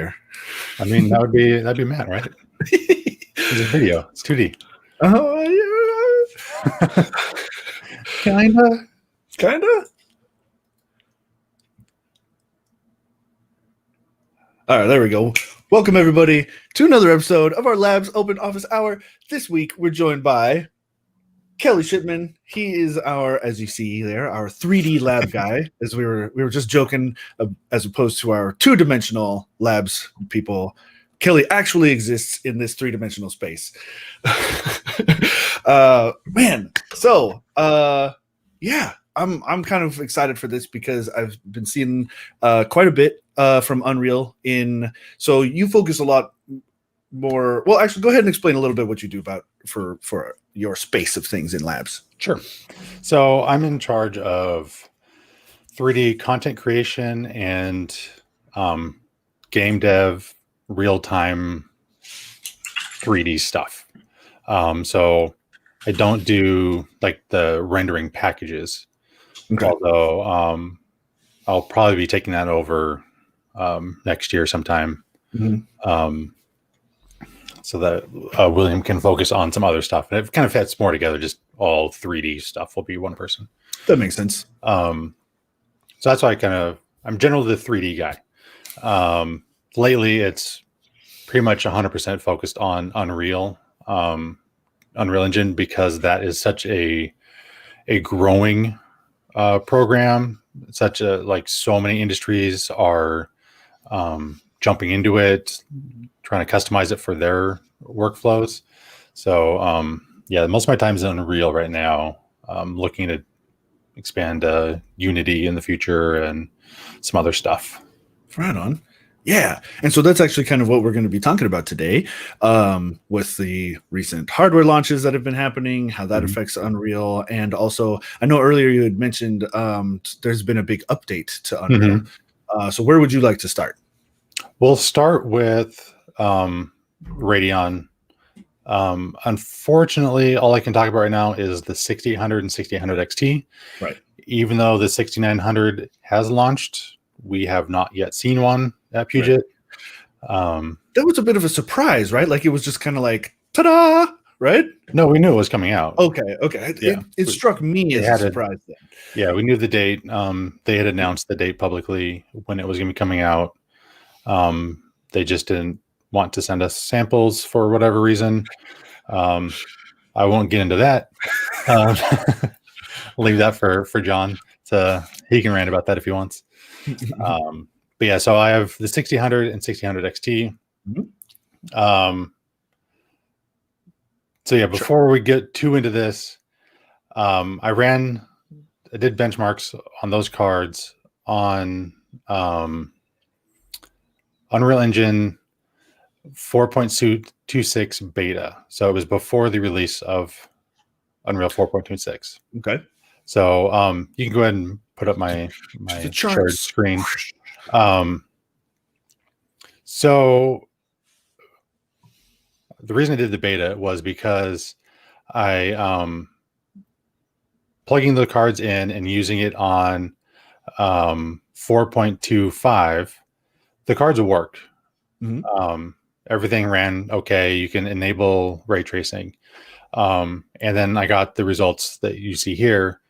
I mean, that'd be Matt, right? It's a video. It's 2D. Oh, yeah. Kinda. All right, there we go. Welcome, everybody, to another episode of our Labs Open Office Hour. This week, we're joined by Kelly Shipman. He is our, as you see there, our 3D lab guy. As we were just joking, as opposed to our two-dimensional labs people. Kelly actually exists in this three-dimensional space. Man, so yeah, I'm kind of excited for this because I've been seeing quite a bit from Unreal in. So you focus a lot more. Well, actually, go ahead and explain a little bit what you do for your space of things in labs. Sure. So I'm in charge of 3D content creation and game dev, real-time 3D stuff. So I don't do like the rendering packages, okay. Although I'll probably be taking that over next year sometime. Mm-hmm. So that William can focus on some other stuff. And it kind of fits more together. Just all 3D stuff will be one person. That makes sense. So that's why I'm generally the 3D guy. Lately, it's pretty much 100% focused on Unreal Engine, because that is such a growing program. So many industries are jumping into it, trying to customize it for their workflows. So yeah, most of my time is in Unreal right now. Looking to expand Unity in the future and some other stuff. Right on. Yeah. And so that's actually kind of what we're going to be talking about today, with the recent hardware launches that have been happening, how that affects Unreal. And also, I know earlier you had mentioned there's been a big update to Unreal. So where would you like to start? We'll start with Radeon. Unfortunately, all I can talk about right now is the 6800 and 6800 XT. Right. Even though the 6900 has launched, we have not yet seen one at Puget. Right. That was a bit of a surprise, right? Like it was just kind of like, ta-da, right? No, we knew it was coming out. Okay. Yeah. It struck me as a surprise then. Yeah, we knew the date. They had announced the date publicly when it was going to be coming out. They just didn't want to send us samples for whatever reason. I won't get into that. Leave that for John. He can rant about that if he wants. But yeah, so I have the 6000 and 6000 XT. So yeah, before we get too into this, I did benchmarks on those cards on Unreal Engine 4.26 beta. So it was before the release of Unreal 4.26. Okay. So you can go ahead and put up my shared screen. So the reason I did the beta was because I plugging the cards in and using it on 4.25, the cards will work. Everything ran okay. You can enable ray tracing. And then I got the results that you see here.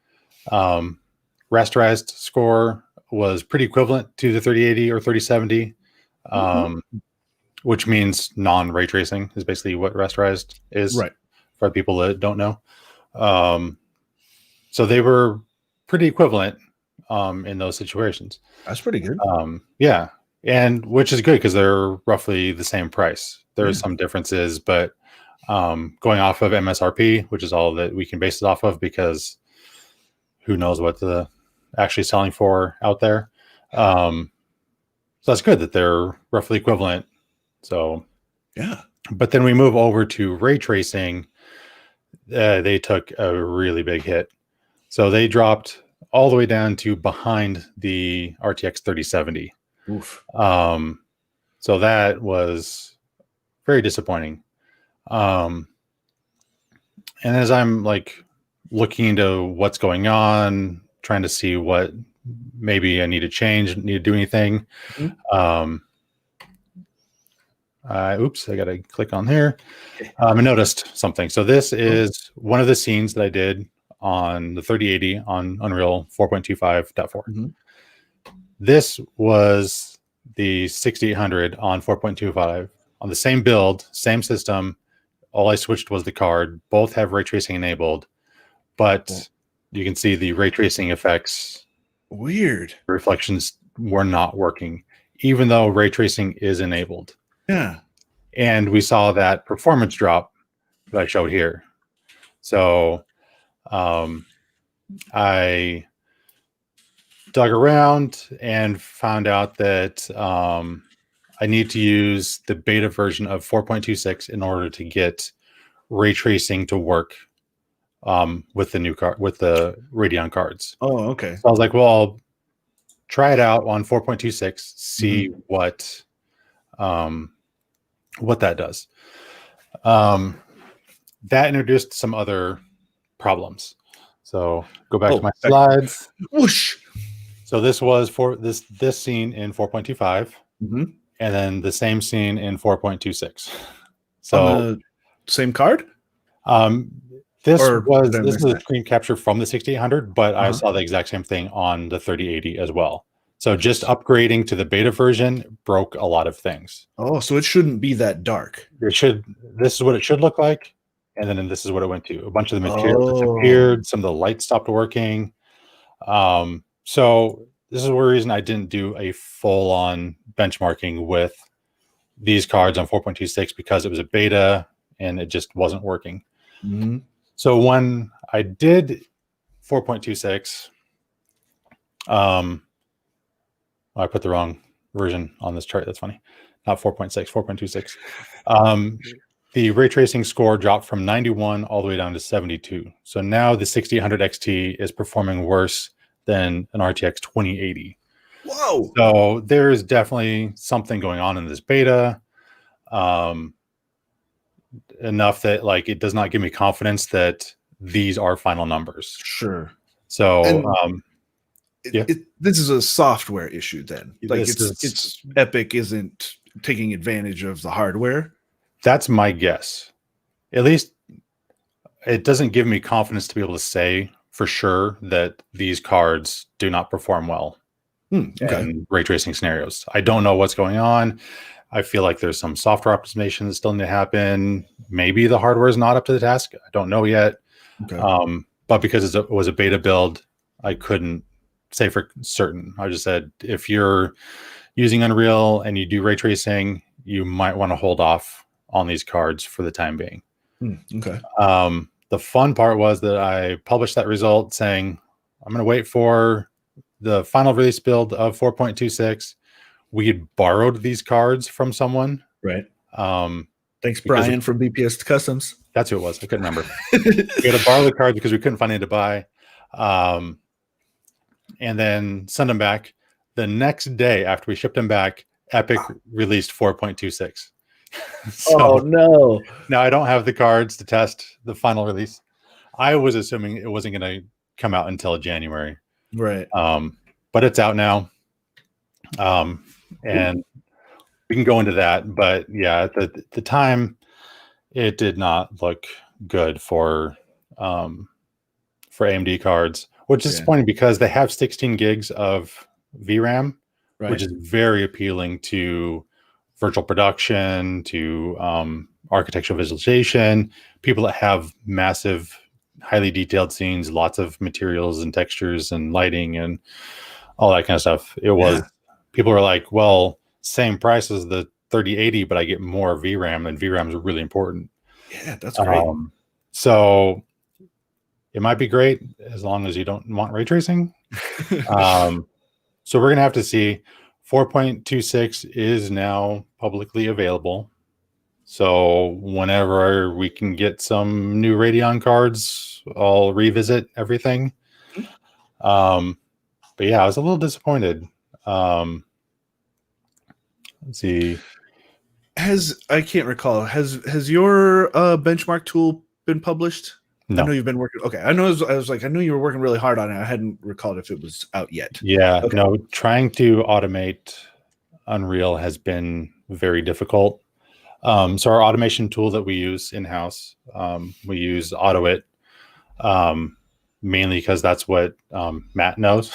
Rasterized score was pretty equivalent to the 3080 or 3070, which means non-ray tracing is basically what rasterized is, right, for people that don't know. So they were pretty equivalent in those situations. That's pretty good. Yeah, and which is good because they're roughly the same price. There are some differences, but going off of MSRP, which is all that we can base it off of, because who knows what the actually selling for out there. So that's good that they're roughly equivalent. So yeah. But then we move over to ray tracing. They took a really big hit. So they dropped all the way down to behind the RTX 3070. Oof. So that was very disappointing. And as I'm like looking into what's going on, trying to see what maybe I need to change, need to do anything, oops, I got to click on here. I noticed something. So this is one of the scenes that I did on the 3080 on Unreal 4.25.4. Mm-hmm. This was the 6800 on 4.25 on the same build, same system. All I switched was the card. Both have ray tracing enabled, but you can see the ray tracing effects. Weird. Reflections were not working, even though ray tracing is enabled. Yeah. And we saw that performance drop that I showed here. So I dug around and found out that I need to use the beta version of 4.26 in order to get ray tracing to work with the new card, with the Radeon cards. Oh, okay. So I was like, well, I'll try it out on 4.26, see what that does. That introduced some other problems. So go back to my slides. Whoosh. So this was for this scene in 4.25, and then the same scene in 4.26. So on the same card. This is a screen capture from the 6800, but I saw the exact same thing on the 3080 as well. So just upgrading to the beta version broke a lot of things. Oh, so it shouldn't be that dark. It should. This is what it should look like, and then this is what it went to. A bunch of the material disappeared. Some of the lights stopped working. So this is one reason I didn't do a full-on benchmarking with these cards on 4.26, because it was a beta and it just wasn't working. So when I did 4.26, I put the wrong version on this chart. That's funny. Not 4.6, 4.26. The ray tracing score dropped from 91 all the way down to 72. So now the 6800 XT is performing worse than an RTX 2080. Whoa! So there's definitely something going on in this beta. Enough that like it does not give me confidence that these are final numbers. Sure. So this is a software issue then. Like it's Epic isn't taking advantage of the hardware. That's my guess. At least it doesn't give me confidence to be able to say for sure that these cards do not perform well in ray tracing scenarios. I don't know what's going on. I feel like there's some software optimization that still need to happen. Maybe the hardware is not up to the task. I don't know yet. But because it was a beta build, I couldn't say for certain. I just said, if you're using Unreal and you do ray tracing, you might want to hold off on these cards for the time being. The fun part was that I published that result saying, I'm going to wait for the final release build of 4.26. We had borrowed these cards from someone. Right. Thanks, Brian, from BPS Customs. That's who it was. I couldn't remember. We had to borrow the cards because we couldn't find any to buy. And then send them back. The next day after we shipped them back, Epic released 4.26. So, oh, no. Now I don't have the cards to test the final release. I was assuming it wasn't going to come out until January. Right. But it's out now. And we can go into that. But yeah, at the time, it did not look good for AMD cards, which is disappointing because they have 16 gigs of VRAM, which is very appealing to virtual production, to architectural visualization, people that have massive, highly detailed scenes, lots of materials and textures and lighting and all that kind of stuff. It was, people were like, well, same price as the 3080, but I get more VRAM, and VRAM is really important. Yeah, that's great. So it might be great as long as you don't want ray tracing. So we're going to have to see. 4.26 is now publicly available. So whenever we can get some new Radeon cards, I'll revisit everything. But yeah, I was a little disappointed. Let's see. I can't recall. Has your benchmark tool been published? No. I know you've been working. Okay. I know. I knew you were working really hard on it. I hadn't recalled if it was out yet. Yeah. Okay. No, trying to automate Unreal has been very difficult. So our automation tool that we use in-house, we use AutoIt, mainly because that's what Matt knows.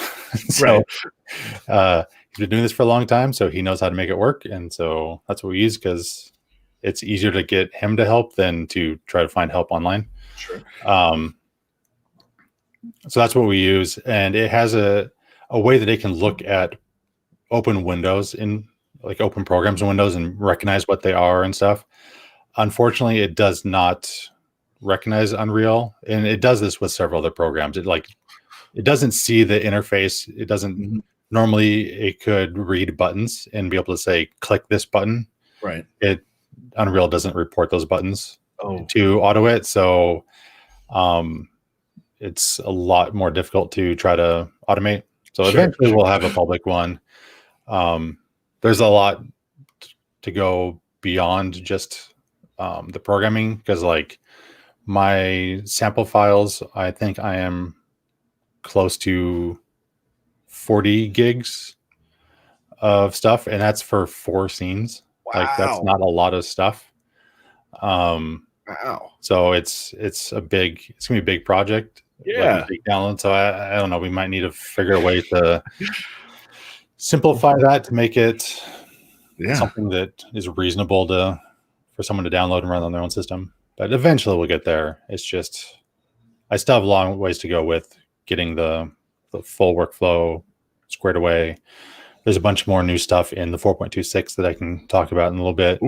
So he's been doing this for a long time, so he knows how to make it work. And so that's what we use, because it's easier to get him to help than to try to find help online. Sure. So that's what we use. And it has a way that it can look at open windows in like open programs in Windows and recognize what they are and stuff. Unfortunately, it does not recognize Unreal, and it does this with several other programs. It doesn't see the interface. It doesn't normally. It could read buttons and be able to say click this button. Right. Unreal doesn't report those buttons to AutoIt, so it's a lot more difficult to try to automate. So eventually we'll have a public one. There's a lot to go beyond just the programming, because like my sample files, I think I am close to 40 gigs of stuff, and that's for 4 scenes. Wow. Like that's not a lot of stuff. Wow. So it's gonna be a big project. Yeah. Like a big download. So I don't know. We might need to figure a way to simplify that to make it something that is reasonable for someone to download and run on their own system. But eventually we'll get there. It's just I still have a long ways to go with getting the full workflow squared away. There's a bunch more new stuff in the 4.26 that I can talk about in a little bit.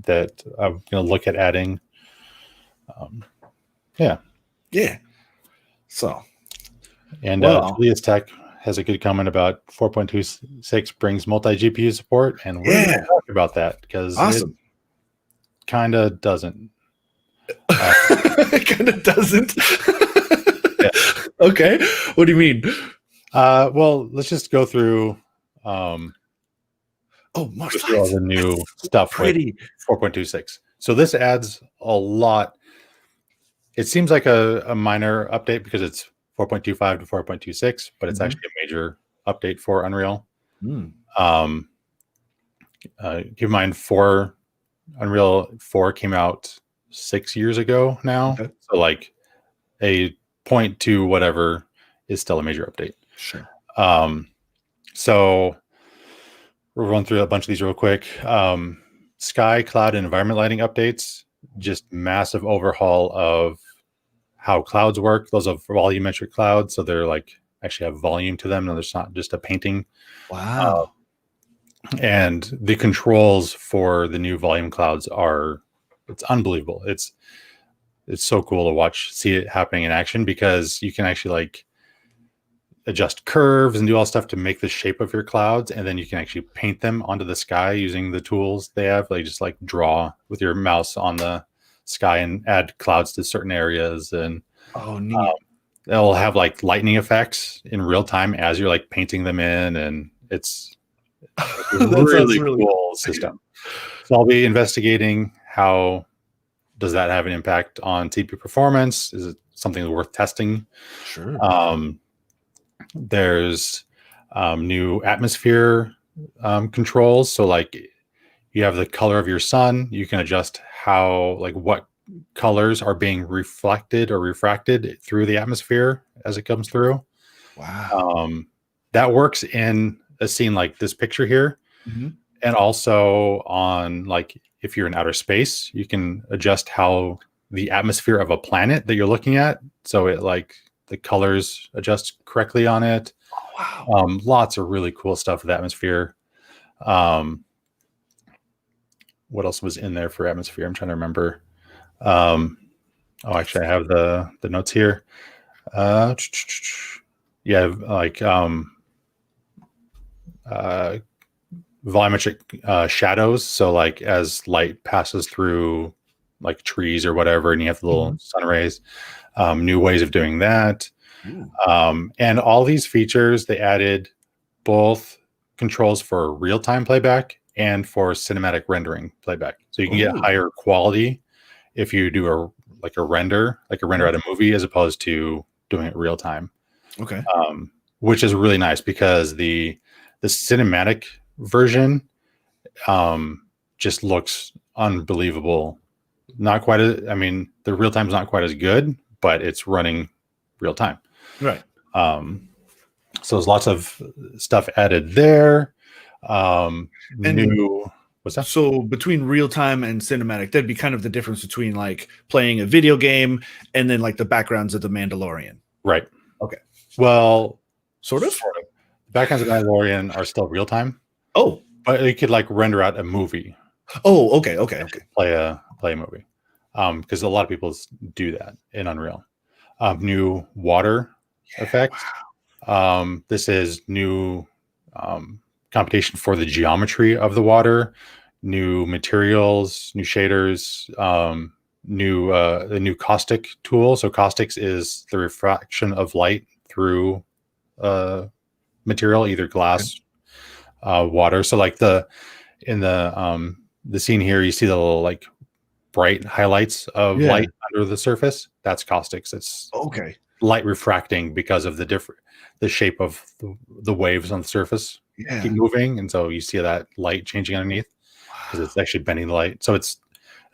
That I'm going to look at adding. Yeah. So, and Julius Tech has a good comment about 4.26 brings multi-GPU support, and we're going to talk about that because it kind of doesn't. It kind of doesn't. Okay, what do you mean? Well, let's just go through. More all the new stuff with 4.26. So this adds a lot. It seems like a minor update because it's 4.25 to 4.26, but it's actually a major update for Unreal. Keep in mind, Unreal 4 came out 6 years ago now. Okay. So like a 0.2 whatever is still a major update. Sure. So we'll run through a bunch of these real quick. Sky, cloud, and environment lighting updates. Just massive overhaul of how clouds work. Those are volumetric clouds, so they're like actually have volume to them. No, there's not just a painting. Wow. And the controls for the new volume clouds it's unbelievable. It's so cool to see it happening in action, because you can actually like adjust curves and do all stuff to make the shape of your clouds, and then you can actually paint them onto the sky using the tools they have. Like just like draw with your mouse on the sky and add clouds to certain areas, and neat. They'll have like lightning effects in real time as you're like painting them in, and it's a really cool system. So I'll be investigating how does that have an impact on CPU performance. Is it something worth testing? Sure. There's new atmosphere controls. So like you have the color of your sun, you can adjust what colors are being reflected or refracted through the atmosphere as it comes through. Wow. That works in a scene like this picture here. And also on like if you're in outer space, you can adjust how the atmosphere of a planet that you're looking at, so it like the colors adjust correctly on it. Wow. Lots of really cool stuff with atmosphere. What else was in there for atmosphere? I'm trying to remember. Actually, I have the notes here. Like volumetric shadows. So like as light passes through like trees or whatever, and you have the little sun rays. New ways of doing that. And all these features, they added both controls for real-time playback and for cinematic rendering playback. So you can get higher quality if you do a render out a movie, as opposed to doing it real time. Okay. Which is really nice, because the cinematic version just looks unbelievable. Not quite as, I mean, the real time is not quite as good, but it's running real time. Right. So there's lots of stuff added there. New, what's that? So between real time and cinematic, that'd be kind of the difference between like playing a video game and then like the backgrounds of the Mandalorian. Right. Okay. Well, Sort of. The backgrounds of Mandalorian are still real time. Oh, but you could like render out a movie. Oh, okay. Play a movie, because a lot of people do that in Unreal. New water effects. Wow. This is new computation for the geometry of the water, new materials, new shaders, the new caustic tool. So caustics is the refraction of light through material, either glass, water. So like in the scene here, you see the little like bright highlights of light under the surface. That's caustics. It's okay. Light refracting because of the shape of the waves on the surface keep moving, and so you see that light changing underneath because it's actually bending the light. So it's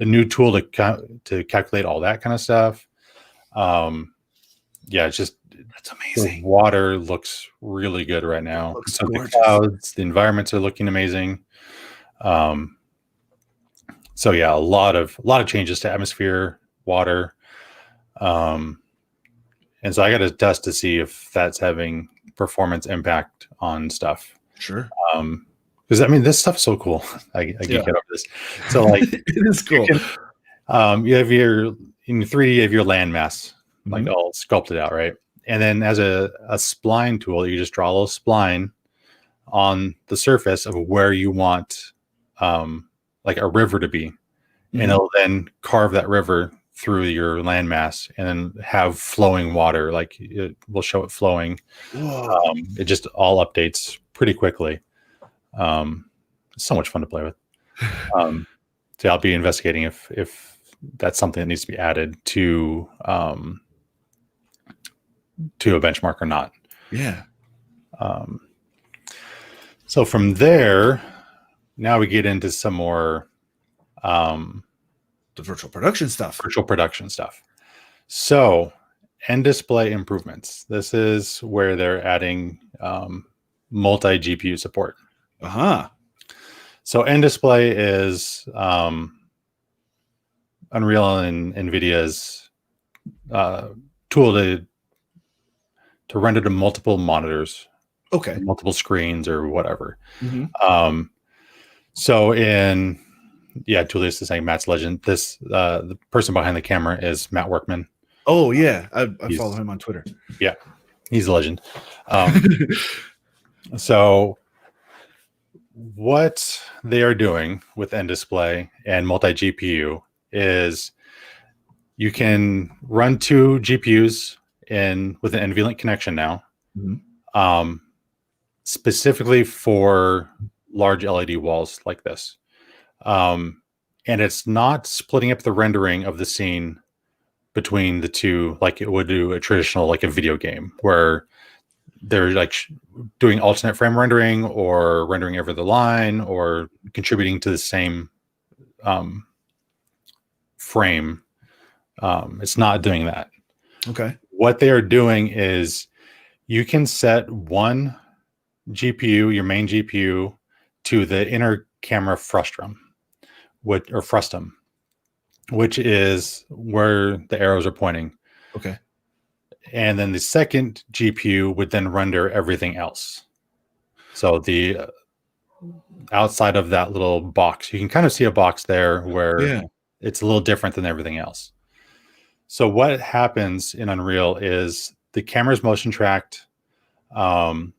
a new tool to calculate all that kind of stuff. It's just, that's amazing. The water looks really good right now. So the clouds, the environments are looking amazing. So yeah, a lot of changes to atmosphere, water. And so I got to test to see if that's having performance impact on stuff. Sure. Because I mean, this stuff's so cool. I geek out over this. So like, it is cool. You have in 3D, you have your landmass, like all sculpted out, right? And then as a spline tool, you just draw a little spline on the surface of where you want like a river to be. And it'll then carve that river through your landmass and then have flowing water. Like it will show it flowing. It just all updates pretty quickly. It's so much fun to play with. So I'll be investigating if that's something that needs to be added to a benchmark or not. Yeah. So from there, now we get into some more the virtual production stuff. So end display improvements. This is where they're adding multi GPU support. So end display is Unreal and NVIDIA's tool to render to multiple monitors, multiple screens or whatever. So in Julius is saying Matt's legend. This the person behind the camera is Matt Workman. Oh yeah, I follow him on Twitter. Yeah, he's a legend. So what they are doing with end display and multi GPU is you can run 2 GPUs with an NVLink connection now, specifically for large LED walls like this. And it's not splitting up the rendering of the scene between the two like it would do a traditional, like a video game, where they're like doing alternate frame rendering or rendering over the line or contributing to the same frame. It's not doing that. Okay. What they are doing is you can set one GPU, your main GPU, to the inner camera frustum, which is where the arrows are pointing. Okay. And then the second GPU would then render everything else. So the outside of that little box, you can kind of see a box there where it's a little different than everything else. So what happens in Unreal is the camera's motion tracked, and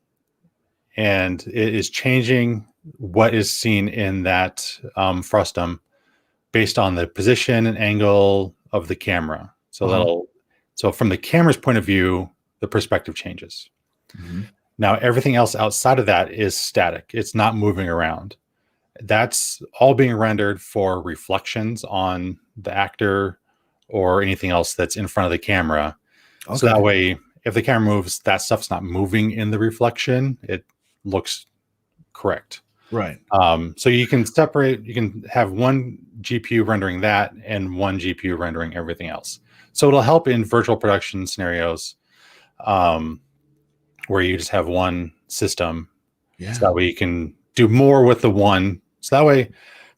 it is changing what is seen in that frustum based on the position and angle of the camera. So so from the camera's point of view, the perspective changes. Now everything else outside of that is static. It's not moving around. That's all being rendered for reflections on the actor or anything else that's in front of the camera. So that way, if the camera moves, that stuff's not moving in the reflection. It looks correct. Right. So you can separate, you can have one GPU rendering that and one GPU rendering everything else. So it'll help in virtual production scenarios where you just have one system. Yeah. So that way you can do more with the one. So that way,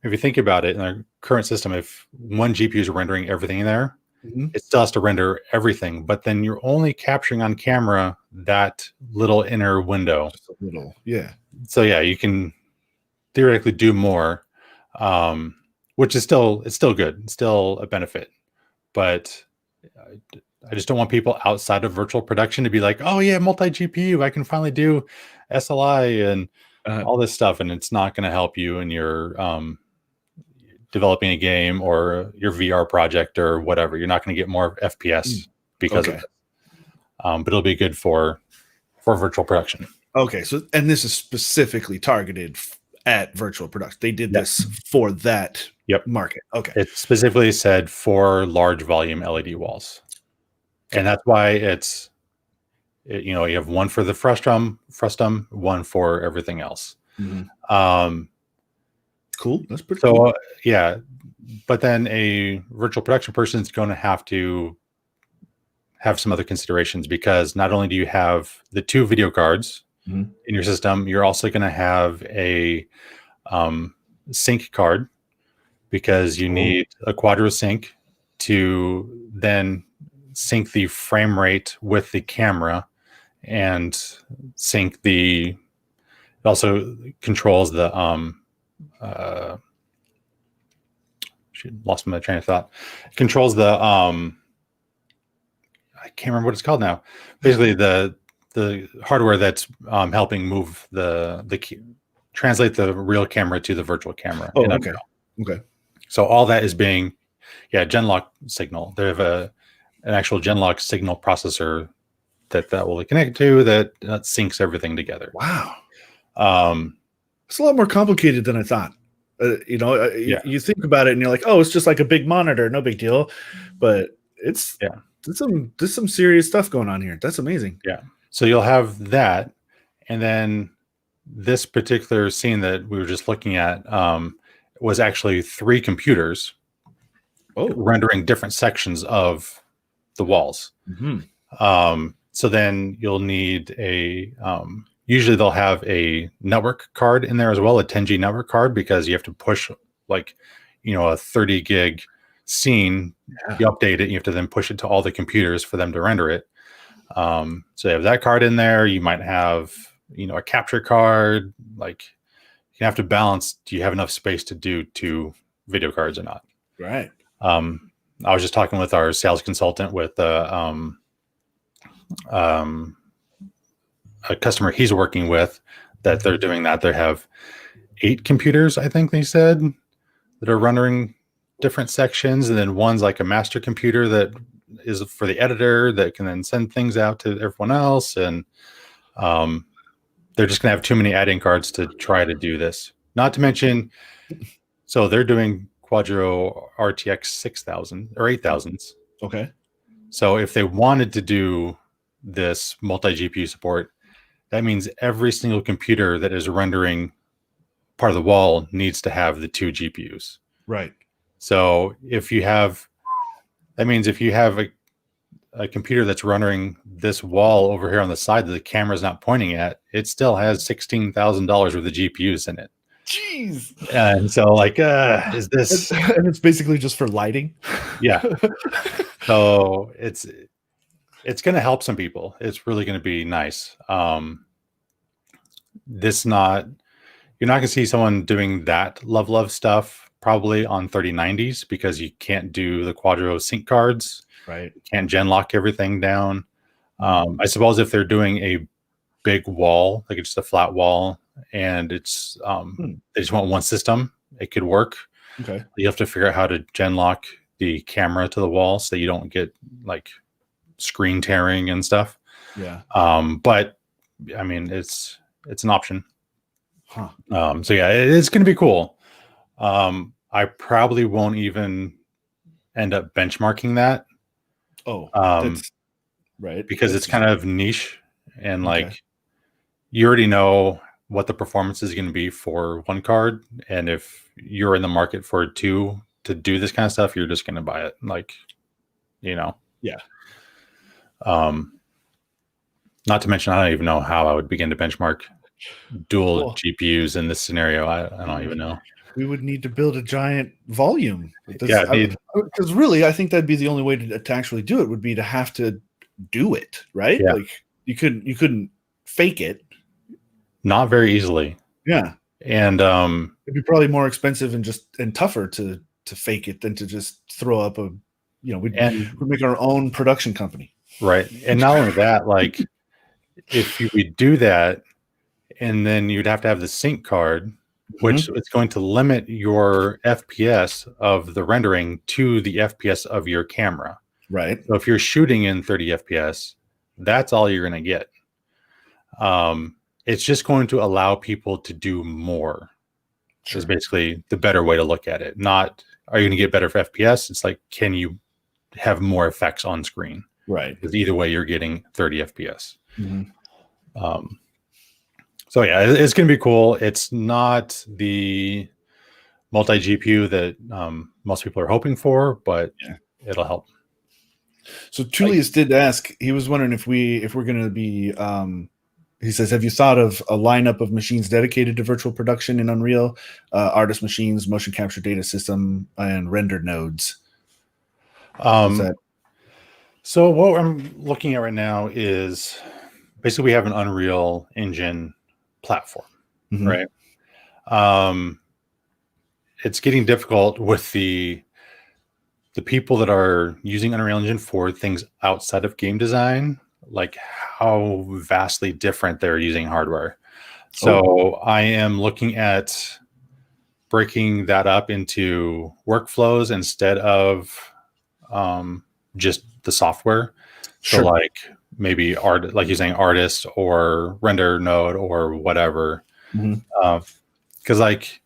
if you think about it, in our current system, if one GPU is rendering everything in there, it still has to render everything, but then you're only capturing on camera that little inner window. Just a little, yeah. So yeah, you can theoretically do more, which is still good, it's still a benefit. But I just don't want people outside of virtual production to be like, oh yeah, multi GPU, I can finally do SLI and all this stuff, and it's not going to help you in your developing a game or your VR project or whatever. You're not going to get more FPS because of it. But it'll be good for virtual production. Okay, so and this is specifically targeted at virtual production. They did this for that market. Okay, it specifically said for large volume LED walls, and that's why you have one for the frustum, one for everything else. Cool. That's pretty cool. Yeah, but then a virtual production person is going to have to have some other considerations, because not only do you have the 2 video cards in your system, you're also going to have a sync card, because you need a quadro sync to then sync the frame rate with the camera and sync it also controls the lost my train of thought. It controls the I can't remember what it's called now. Basically, the hardware that's helping move translate the real camera to the virtual camera. Okay. So all that is being, Genlock signal. They have an actual Genlock signal processor that will connect to that syncs everything together. Wow. It's a lot more complicated than I thought. You think about it and you're like, oh, it's just like a big monitor, no big deal. But there's some serious stuff going on here. That's amazing. Yeah. So you'll have that, and then this particular scene that we were just looking at was actually 3 computers rendering different sections of the walls. So then you'll need usually they'll have a network card in there as well, a 10G network card, because you have to push a 30 gig scene. You update it, you have to then push it to all the computers for them to render it. So you have that card in there. You might have a capture card. Like, you have to balance, do you have enough space to do 2 video cards or not? Right. I was just talking with our sales consultant with a customer he's working with, that they're doing that. They have 8 computers, I think they said, that are rendering different sections, and then one's like a master computer that is for the editor that can then send things out to everyone else. And they're just gonna have too many add-in cards to try to do this. Not to mention, so they're doing Quadro RTX 6000 or 8000s. Okay. So if they wanted to do this multi-GPU support, that means every single computer that is rendering part of the wall needs to have the 2 GPUs. Right. So if you have a computer that's rendering this wall over here on the side that the camera's not pointing at, it still has $16,000 worth of GPUs in it. Jeez. And so is this? And it's basically just for lighting. Yeah. So it's going to help some people. It's really going to be nice. You're not going to see someone doing that level of stuff probably on 3090s, because you can't do the Quadro sync cards. Right. You can't Genlock everything down. I suppose if they're doing a big wall, like it's just a flat wall, and it's they just want one system, it could work. Okay. You have to figure out how to Genlock the camera to the wall so you don't get like screen tearing and stuff. Yeah. But I mean, it's an option. So yeah, it's going to be cool. I probably won't even end up benchmarking that. That's right. Because it's kind of niche, and like you already know what the performance is going to be for one card, and if you're in the market for 2 to do this kind of stuff, you're just going to buy it. Like, Yeah. Not to mention, I don't even know how I would begin to benchmark dual GPUs in this scenario. I don't even know. We would need to build a giant volume. Yeah, because really, I think that'd be the only way to actually do it would be to have to do it, right? Yeah. Like you couldn't fake it. Not very easily. Yeah. And it'd be probably more expensive and tougher to fake it than to just throw up we'd make our own production company. Right. And not only that, like if we do that, and then you'd have to have the sync card, which it's going to limit your FPS of the rendering to the FPS of your camera. Right. So if you're shooting in 30 FPS, that's all you're going to get. It's just going to allow people to do more. Sure. Is basically the better way to look at it. Not, are you going to get better for FPS? It's like, can you have more effects on screen? Right. Because either way, you're getting 30 FPS. So yeah, it's going to be cool. It's not the multi GPU that most people are hoping for, but it'll help. So Tullius did ask. He was wondering if we're going to be. He says, "Have you thought of a lineup of machines dedicated to virtual production in Unreal, artist machines, motion capture data system, and render nodes?" So what I'm looking at right now is basically we have an Unreal Engine platform, right? It's getting difficult with the people that are using Unreal Engine for things outside of game design, like how vastly different they're using hardware. So I am looking at breaking that up into workflows instead of just the software. Sure. So like maybe like you're saying, artist or render node or whatever. Because like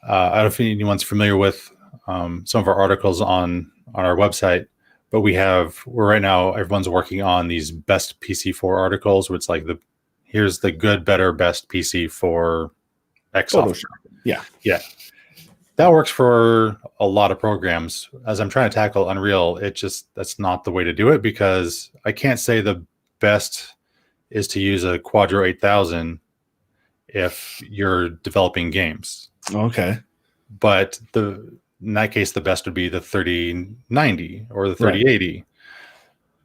I don't know if anyone's familiar with some of our articles on our website, but we're right now, everyone's working on these best PC4 articles, where it's like here's the good, better, best PC for X software. Yeah. That works for a lot of programs. As I'm trying to tackle Unreal, that's not the way to do it, because I can't say the best is to use a Quadro 8000 if you're developing games. Okay. But in that case, the best would be the 3090 or the 3080. Right.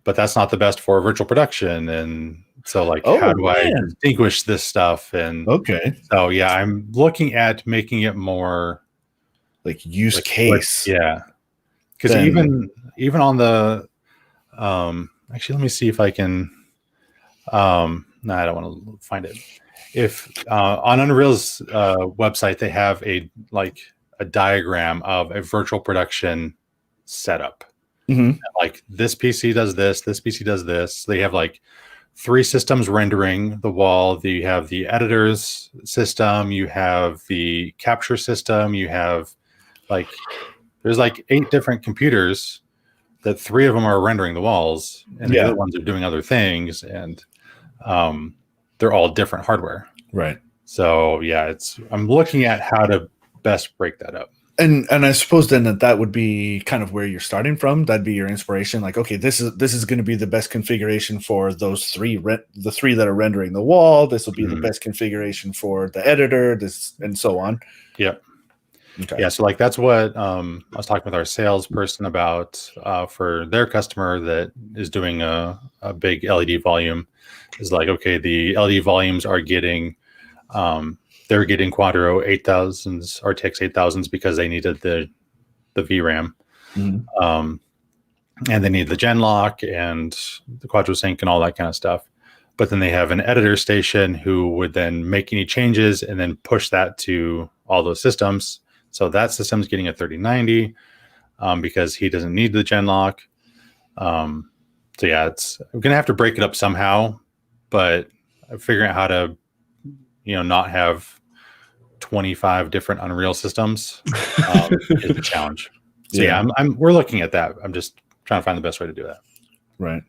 But that's not the best for virtual production. And so like, how do I distinguish this stuff? And so, yeah, I'm looking at making it more like use case. Because even on the, actually, let me see if I can, no, I don't want to find it. If on Unreal's website, they have a diagram of a virtual production setup. Like this PC does this PC does this. They have like 3 systems rendering the wall. You have the editor's system, you have the capture system, you have there's 8 different computers that 3 of them are rendering the walls, and the other ones are doing other things, and they're all different hardware. Right. So yeah, I'm looking at how to best break that up. And I suppose then that would be kind of where you're starting from. That'd be your inspiration. Like, okay, this is going to be the best configuration for those 3, the 3 that are rendering the wall. This will be the best configuration for the editor, this, and so on. Yep. Okay. Yeah. So that's what I was talking with our salesperson about for their customer that is doing a big LED volume. Is like, okay, the LED volumes are getting they're getting Quadro 8000s, RTX 8000s, because they needed the VRAM, and they need the Genlock and the Quadro Sync and all that kind of stuff. But then they have an editor station who would then make any changes and then push that to all those systems. So that system's getting a 3090 because he doesn't need the Genlock. So yeah, I'm gonna have to break it up somehow, but figuring out how to, not have 25 different Unreal systems is a challenge. So yeah, we're looking at that. I'm just trying to find the best way to do that. Right.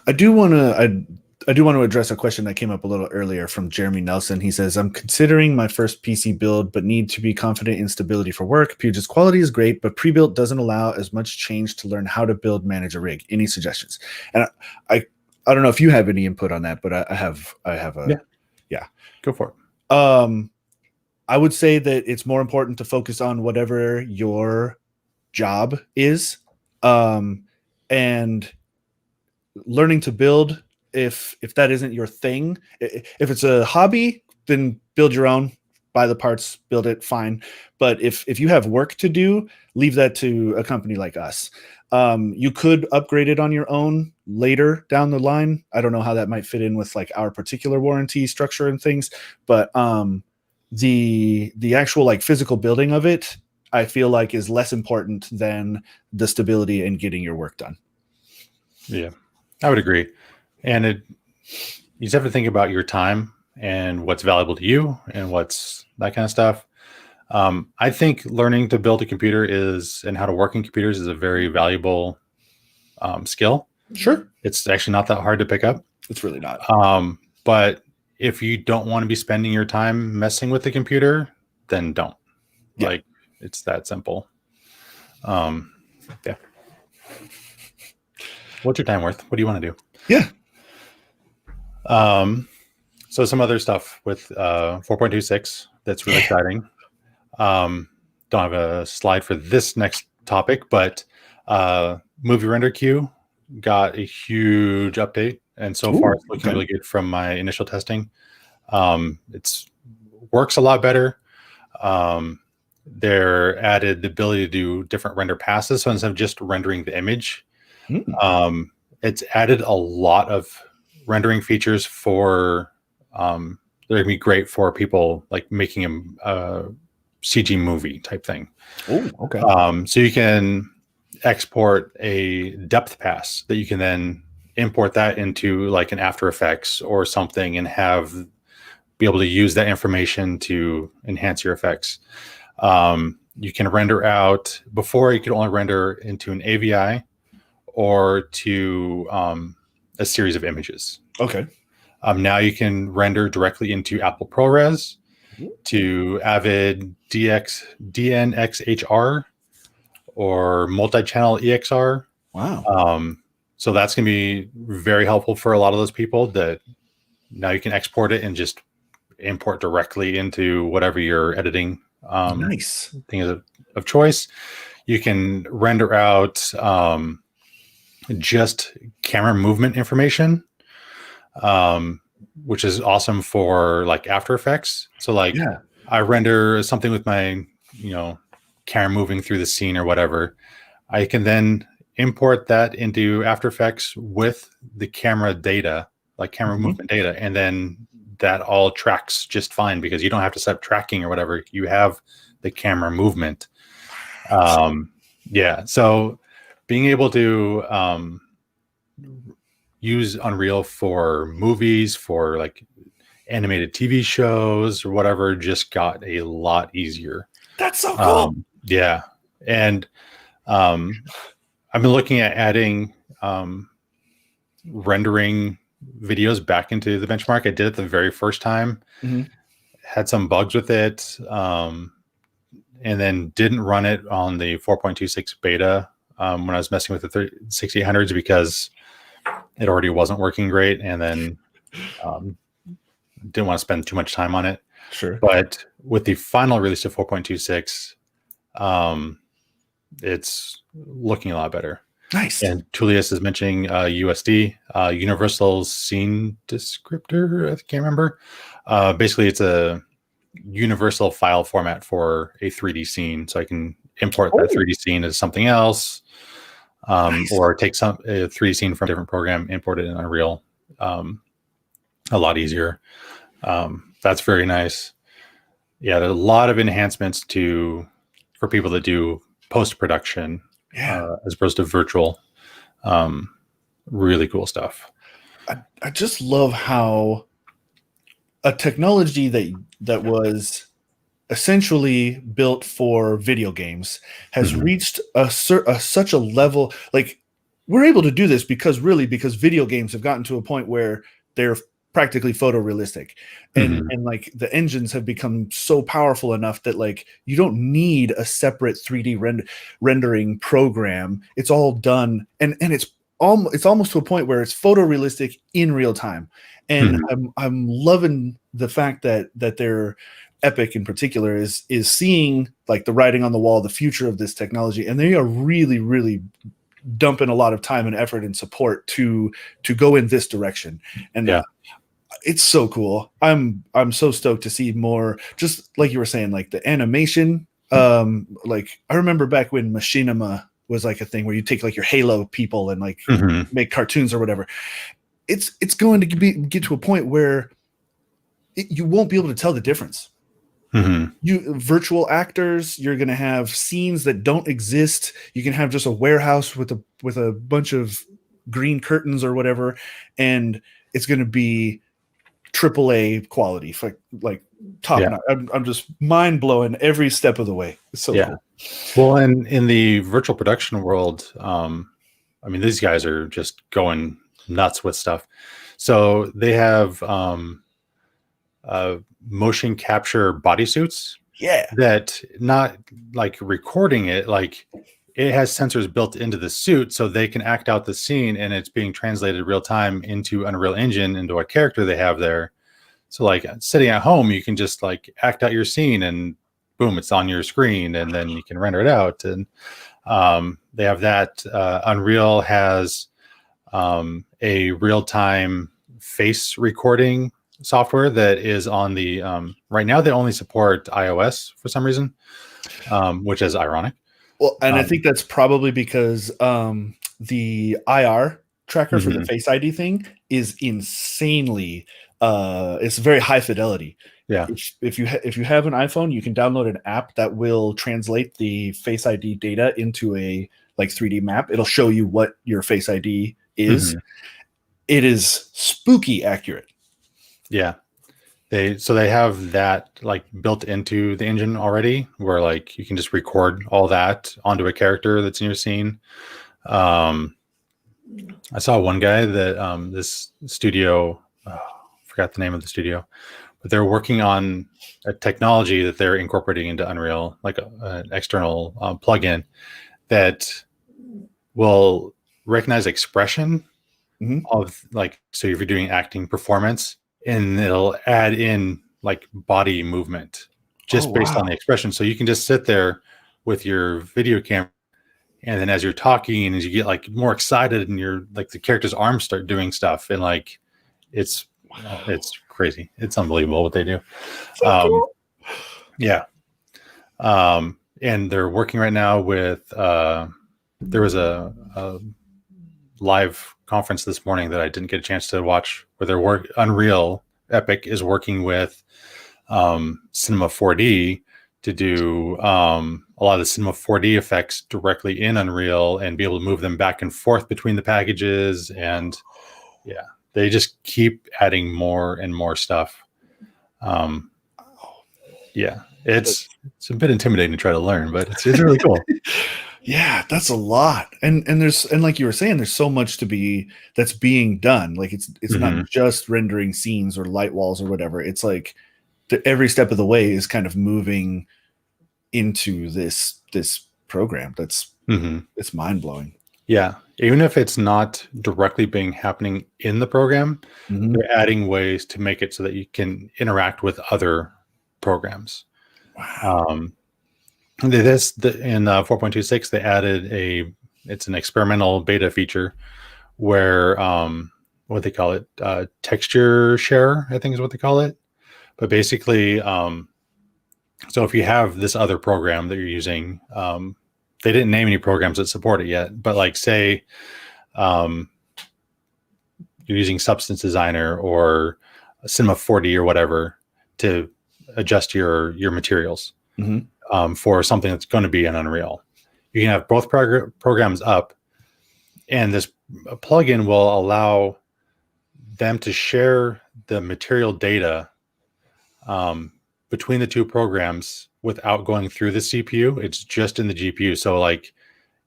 I do want to. I do want to address a question that came up a little earlier from Jeremy Nelson. He says, I'm considering my first PC build, but need to be confident in stability for work. Puget's quality is great, but pre-built doesn't allow as much change to learn how to build, manage a rig. Any suggestions? And I don't know if you have any input on that, but I have yeah. Go for it. I would say that it's more important to focus on whatever your job is, and learning to build. If that isn't your thing, if it's a hobby, then build your own, buy the parts, build it, fine. But if you have work to do, leave that to a company like us. You could upgrade it on your own later down the line. I don't know how that might fit in with like our particular warranty structure and things, but the actual like physical building of it, I feel like is less important than the stability and getting your work done. Yeah, I would agree. And you just have to think about your time and what's valuable to you and what's that kind of stuff. I think learning to build a computer and how to work in computers is a very valuable skill. Sure. It's actually not that hard to pick up. It's really not. But if you don't want to be spending your time messing with the computer, then don't. Yeah. Like, it's that simple. Yeah. What's your time worth? What do you want to do? Yeah. So some other stuff with 4.26 that's really exciting. Don't have a slide for this next topic, but movie render queue got a huge update, and so far it's looking really good from my initial testing. It's works a lot better. They're added the ability to do different render passes, so instead of just rendering the image, it's added a lot of rendering features for they're gonna be great for people like making a CG movie type thing. Oh, okay. So you can export a depth pass that you can then import that into like an After Effects or something and be able to use that information to enhance your effects. You can render out, before you could only render into an AVI or to a series of images. Okay. Now you can render directly into Apple ProRes, to Avid DNxHR, or multi-channel EXR. Wow. So that's going to be very helpful for a lot of those people that now you can export it and just import directly into whatever you're editing nice thing of choice. You can render out just camera movement information, which is awesome for like After Effects. So like I render something with my, camera moving through the scene or whatever. I can then import that into After Effects with the camera data, like camera movement data, and then that all tracks just fine because you don't have to set up tracking or whatever. You have the camera movement. So being able to use Unreal for movies, for like animated TV shows or whatever, just got a lot easier. That's so cool. And I've been looking at adding rendering videos back into the benchmark. I did it the very first time, had some bugs with it, and then didn't run it on the 4.26 beta when I was messing with the 6800s because it already wasn't working great, and then didn't want to spend too much time on it. Sure. But with the final release of 4.26, it's looking a lot better. Nice. And Tullius is mentioning USD, Universal Scene Descriptor. I can't remember. Basically, it's a universal file format for a 3D scene. So I can import that 3D scene as something else, or take a 3D scene from a different program, import it in Unreal. A lot easier. That's very nice. Yeah, there's a lot of enhancements for people that do post-production as opposed to virtual. Really cool stuff. I just love how a technology that was essentially built for video games has reached such a level. Like, we're able to do this because video games have gotten to a point where they're practically photorealistic, and Mhm. like the engines have become so powerful enough that like you don't need a separate 3D rendering program. It's all done, and it's almost to a point where it's photorealistic in real time. And Mhm. I'm loving the fact that they're Epic in particular is seeing like the writing on the wall, the future of this technology, and they are really dumping a lot of time and effort and support to go in this direction. And Yeah. it's so cool. I'm so stoked to see more, just like you were saying, like the animation. Like I remember back when machinima was like a thing where you take like your Halo people and like Mhm. make cartoons or whatever. It's going to get to a point where you won't be able to tell the difference. Mhm. You virtual actors, you're going to have scenes that don't exist. You can have just a warehouse with a bunch of green curtains or whatever, and it's going to be AAA quality, like top Yeah. notch. I'm just mind blowing every step of the way. It's so Yeah. cool. Well, and in the virtual production world, I mean, these guys are just going nuts with stuff. So they have uh, motion capture bodysuits Yeah. that not like recording it, like it has sensors built into the suit so they can act out the scene and it's being translated real time into Unreal Engine into a character they have there. So like sitting at home, you can just like act out your scene and boom, it's on your screen and then you can render it out. And they have that. Unreal has a real-time face recording software that is on the right now. They only support iOS for some reason, which is ironic. Well, and I Um, think that's probably because the IR tracker for the mhm. Face ID thing is insanely it's very high fidelity. Yeah. If you have an iPhone, you can download an app that will translate the Face ID data into a like 3D map. It'll show you what your Face ID is. Mhm. It is spooky accurate. Yeah. They have that like built into the engine already, where like you can just record all that onto a character that's in your scene. Um, I saw one guy that this studio, forgot the name of the studio, but they're working on a technology that they're incorporating into Unreal, like an external plugin that will recognize expression Mhm. of like, so if you're doing acting performance, and it'll add in like body movement Oh just based on wow. the expression. So you can just sit there with your video camera, and then as you're talking and as you get like more excited and you're like the character's arms start doing stuff, and like it's it's crazy. It's unbelievable what they do. So Um, cool. yeah. And they're working right now with there was a live conference this morning that I didn't get a chance to watch, where their work Unreal Epic is working with Cinema 4D to do a lot of the Cinema 4D effects directly in Unreal and be able to move them back and forth between the packages. And yeah, they just keep adding more and more stuff. Um, yeah, it's a bit intimidating to try to learn, but it's really cool. Yeah, that's a lot. And there's and like you were saying, there's so much that's being done. Like it's not Hmm. just rendering scenes or light walls or whatever. It's like every step of the way is kind of moving into this program. Hmm. It's mind blowing. Yeah, even if it's not directly being happening in the program, Hmm. they're adding ways to make it so that you can interact with other programs. Wow. Um, in 4.26, they added it's an experimental beta feature where what they call it, texture share, I think is what they call it. But basically, so if you have this other program that you're using, they didn't name any programs that support it yet, but like say um, you're using Substance Designer or Cinema 4D or whatever to adjust your materials Hmm. for something that's going to be an Unreal. You can have both programs up, and this plugin will allow them to share the material data um, between the two programs without going through the CPU. It's just in the GPU. So like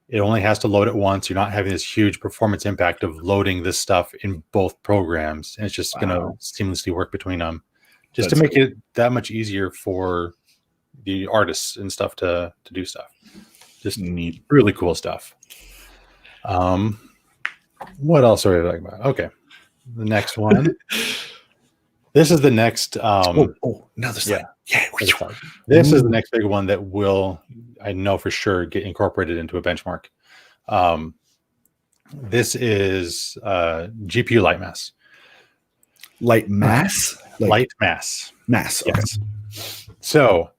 It only has to load it once. You're not having this huge performance impact of loading this stuff in both programs. And it's just going to seamlessly work between them just to make it that much easier for the artists and stuff to do stuff. Just neat, really cool stuff. What else are we talking about? Okay. The next one. This is the next. Another slide. Yeah. This is the next big one that will, I know for sure, get incorporated into a benchmark. This is GPU lightmass. Lightmass? Lightmass. Mass. Okay. Yes. So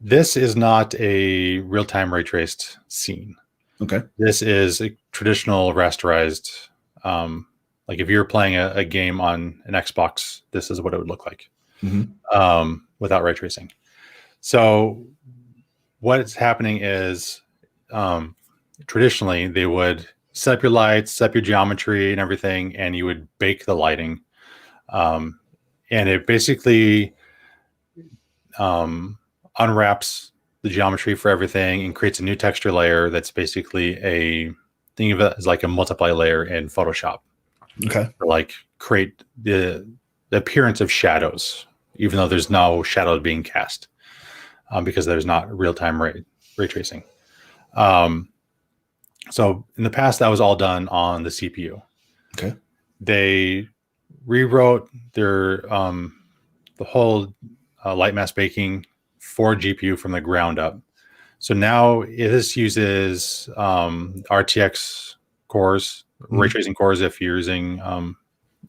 this is not a real-time ray traced scene. Okay. This is a traditional rasterized. Like if you're playing a game on an Xbox, this is what it would look like without ray tracing. So what's happening is traditionally they would set up your lights, set up your geometry and everything, and you would bake the lighting. And it basically unwraps the geometry for everything and creates a new texture layer that's basically think of it as like a multiply layer in Photoshop. Okay. Or like create the appearance of shadows, even though there's no shadows being cast because there's not real-time ray tracing. So in the past, that was all done on the CPU. Okay. They rewrote their the whole lightmass baking for GPU from the ground up. So now this uses RTX cores, ray tracing cores if you're using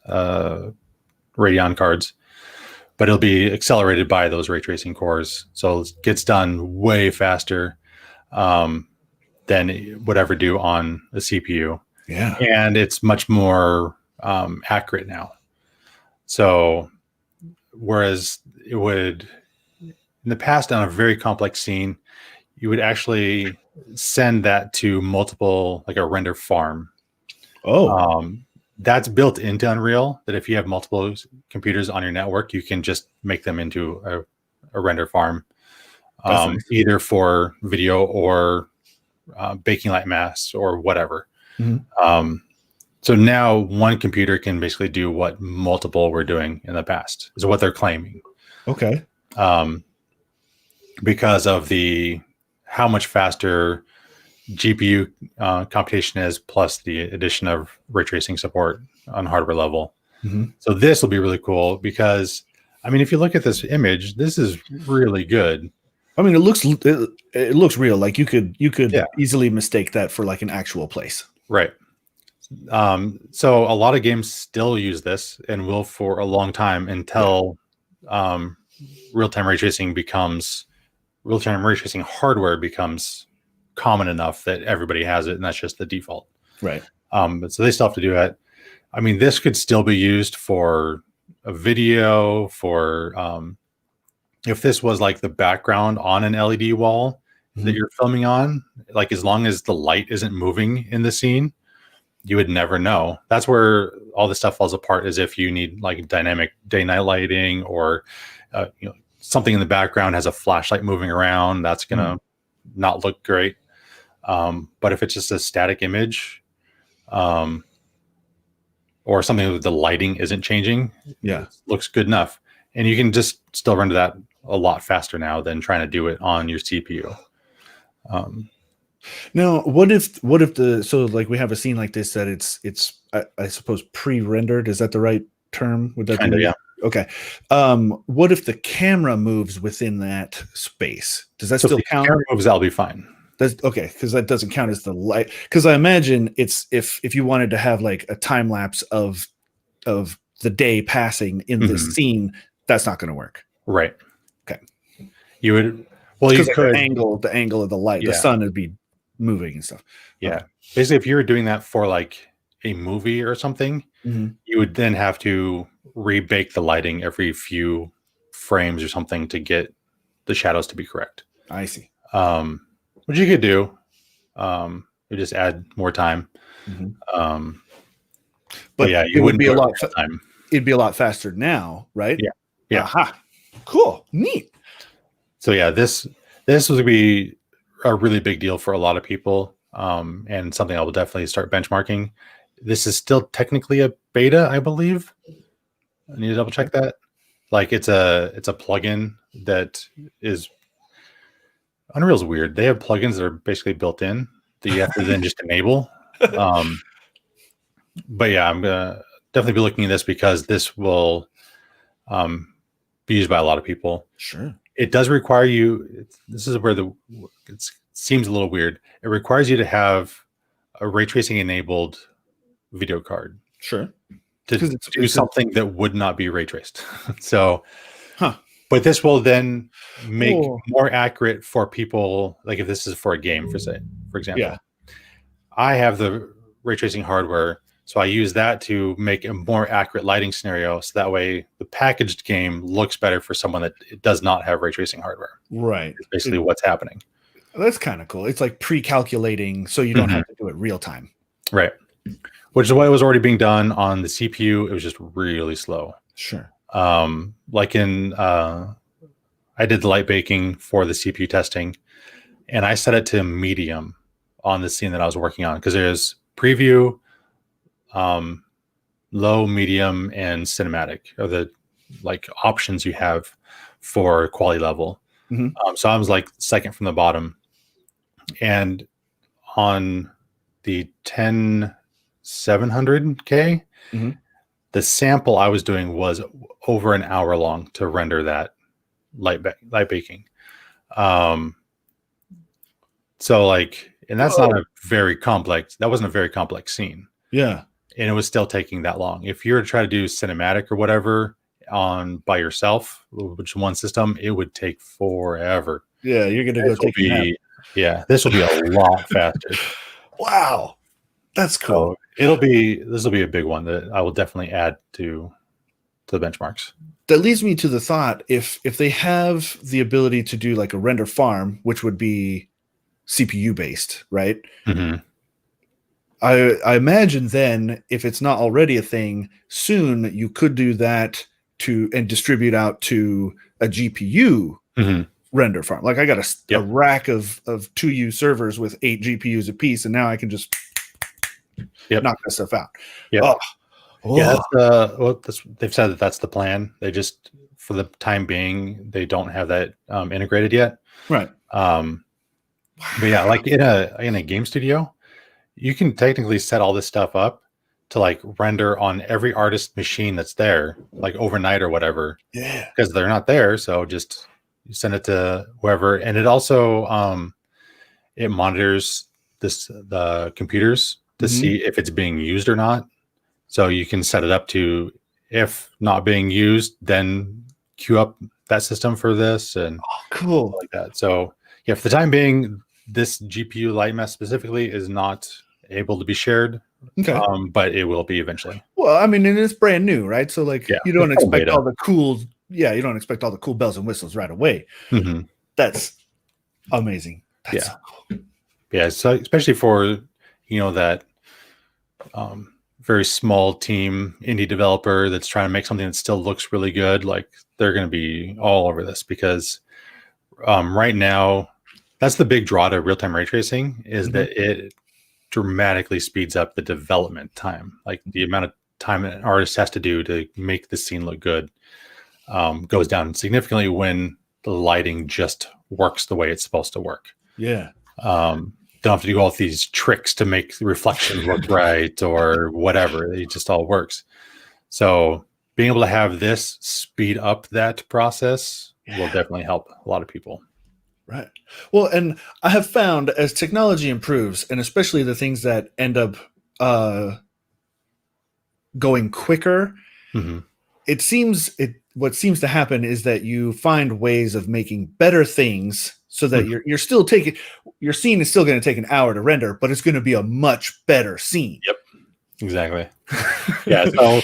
Radeon cards, but it'll be accelerated by those ray tracing cores. So it gets done way faster than it would ever do on a CPU. Yeah. And it's much more accurate now. So whereas it would, in the past on a very complex scene, you would actually send that to multiple, like a render farm. That's built into Unreal, that if you have multiple computers on your network, you can just make them into a render farm, either for video or baking lightmass or whatever. So now one computer can basically do what multiple were doing in the past, is what they're claiming. Okay. Because of how much faster GPU computation is, plus the addition of ray tracing support on hardware level. So this will be really cool because, I mean, if you look at this image, this is really good. I mean, it looks real. Like you could easily mistake that for like an actual place. Right. So a lot of games still use this and will for a long time until real-time ray tracing hardware becomes common enough that everybody has it, and that's just the default. Right. But so they still have to do it. I mean, this could still be used for a video, for if this was like the background on an LED wall that you're filming on, like as long as the light isn't moving in the scene, you would never know. That's where all this stuff falls apart, is if you need like dynamic day-night lighting, or something in the background has a flashlight moving around, that's gonna not look great. But if it's just a static image, or something with the lighting isn't changing, it looks good enough. And you can just still render that a lot faster now than trying to do it on your CPU. Now, what if so like we have a scene like this that it's I suppose pre-rendered? Is that the right term? Would that be? Yeah. Okay. What if the camera moves within that space? Does that still count? Camera moves, that'll be fine. That's okay, because that doesn't count as the light. Because I imagine it's if you wanted to have like a time lapse of the day passing in this scene, that's not going to work. Right. Okay. You would. Well, you could the angle of the light. The sun would be moving and stuff. Yeah. Basically, if you were doing that for like a movie or something, you would then have to rebake the lighting every few frames or something to get the shadows to be correct. I see. Which you could do. You just add more time. But yeah, it would be a lot. It'd be a lot faster now, right? Yeah. Yeah. Aha. Cool. Neat. So yeah, this would be a really big deal for a lot of people. and something I will definitely start benchmarking. This is still technically a beta, I believe. I need to double check that. Like it's a plugin that is Unreal's weird. They have plugins that are basically built in that you have to then just enable. But yeah, I'm gonna definitely be looking at this because this will be used by a lot of people. Sure. It does require you. This is where it seems a little weird. It requires you to have a ray tracing enabled video card. Sure. To do something that would not be ray traced. So, huh. But this will then make more accurate for people. Like if this is for a game, for example, yeah. I have the ray tracing hardware, so I use that to make a more accurate lighting scenario. So that way, the packaged game looks better for someone that does not have ray tracing hardware. Right. It's basically what's happening. That's kind of cool. It's like pre-calculating, so you don't have to do it real time. Right. Which is what was already being done on the CPU. It was just really slow. Sure. Like I did the light baking for the CPU testing, and I set it to medium on the scene that I was working on because there's preview, low, medium, and cinematic are the like options you have for quality level. So I was like second from the bottom, and on the 10700K, the sample I was doing was over an hour long to render that light baking. So like, and that's not a very complex, that wasn't a very complex scene. Yeah. And it was still taking that long. If you were to try to do cinematic or whatever by yourself, which one system, it would take forever. Yeah. You're going to go take a nap. Yeah. This will be a lot faster. Wow. That's cool. So this will be a big one that I will definitely add to the benchmarks. That leads me to the thought, if they have the ability to do like a render farm, which would be CPU based, right? I imagine then, if it's not already a thing, soon you could do that and distribute out to a GPU render farm. Like I got a rack of 2U servers with 8 GPUs apiece, and now I can just knock that stuff out. Yeah, they've said that that's the plan. They just, for the time being, they don't have that integrated yet. Right. But yeah, like in a game studio, you can technically set all this stuff up to like render on every artist machine that's there, like overnight or whatever. Yeah. Because they're not there, so just you send it to whoever, and it also it monitors the computers to see if it's being used or not. So you can set it up to, if not being used, then queue up that system for this and cool like that. So yeah, for the time being, this GPU lightmass specifically is not able to be shared. Okay. But it will be eventually. Well, I mean, and it's brand new, right? So like you don't expect all the cool, you don't expect all the cool bells and whistles right away. That's amazing. That's so cool. Yeah. So especially for, that very small team indie developer that's trying to make something that still looks really good, like they're going to be all over this because right now, that's the big draw to real-time ray tracing is that it dramatically speeds up the development time. Like the amount of time an artist has to do to make the scene look good goes down significantly when the lighting just works the way it's supposed to work. Yeah. Don't have to do all these tricks to make the reflections look right or whatever. It just all works. So being able to have this speed up that process will definitely help a lot of people. Right. Well, and I have found as technology improves, and especially the things that end up going quicker, what seems to happen is that you find ways of making better things so that you're still taking, your scene is still going to take an hour to render, but it's going to be a much better scene. Yep. Exactly. Yeah. So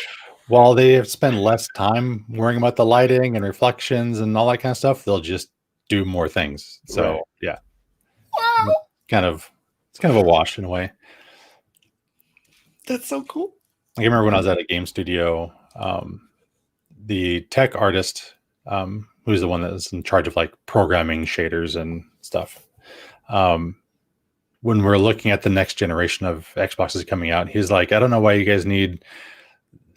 while they have spent less time worrying about the lighting and reflections and all that kind of stuff, they'll just do more things. So yeah, it's kind of a wash in a way. That's so cool. I remember when I was at a game studio, the tech artist, who's the one that was in charge of like programming shaders and stuff, when we're looking at the next generation of Xboxes coming out, he's like, I don't know why you guys need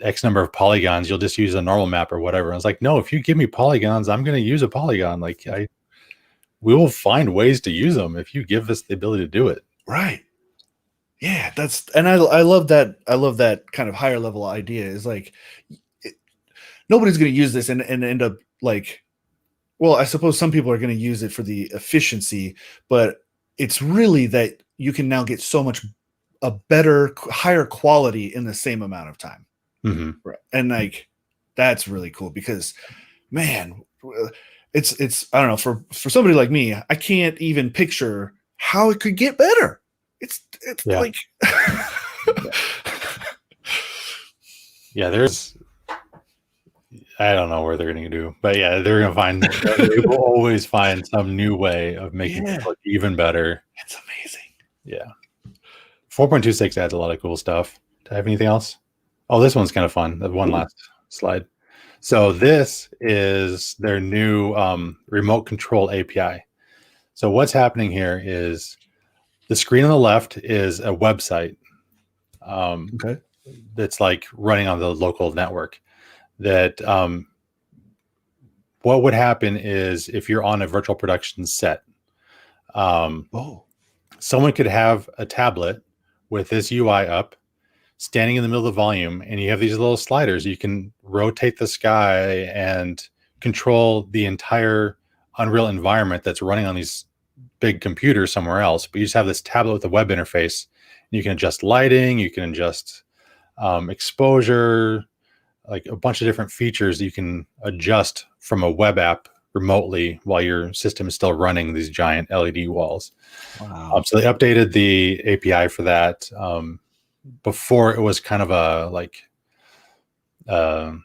X number of polygons. You'll just use a normal map or whatever. I was like, no, if you give me polygons, I'm going to use a polygon. Like we will find ways to use them if you give us the ability to do it. Right. Yeah, I love that. I love that kind of higher level idea. Is like nobody's going to use this and end up like, well, I suppose some people are going to use it for the efficiency, but it's really that you can now get so much a better, higher quality in the same amount of time. Mm-hmm. And like that's really cool because, man, it's I don't know, for somebody like me, I can't even picture how it could get better. It's like yeah, there's I don't know where they're going to do, but yeah, they're going to find they will always find some new way of making it look even better. It's amazing. Yeah. 4.26 adds a lot of cool stuff. Do I have anything else? Oh, this one's kind of fun. The one last slide. So this is their new remote control API. So what's happening here is the screen on the left is a website that's like running on the local network. That what would happen is if you're on a virtual production set, someone could have a tablet with this UI up, standing in the middle of the volume, and you have these little sliders. You can rotate the sky and control the entire Unreal environment that's running on these big computers somewhere else. But you just have this tablet with a web interface. You can adjust lighting, you can adjust exposure, like a bunch of different features you can adjust from a web app remotely while your system is still running these giant LED walls. Wow. So they updated the API for that. Before it was kind of a like kind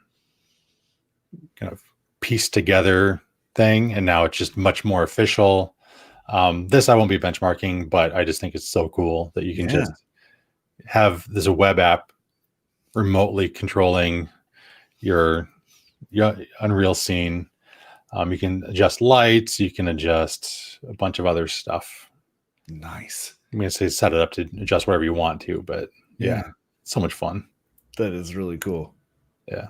of pieced together thing, and now it's just much more official. This I won't be benchmarking, but I just think it's so cool that you can just have this web app remotely controlling your Unreal scene. You can adjust lights, you can adjust a bunch of other stuff. Nice. I'm gonna say set it up to adjust whatever you want to, but yeah, so much fun. That is really cool. Yeah.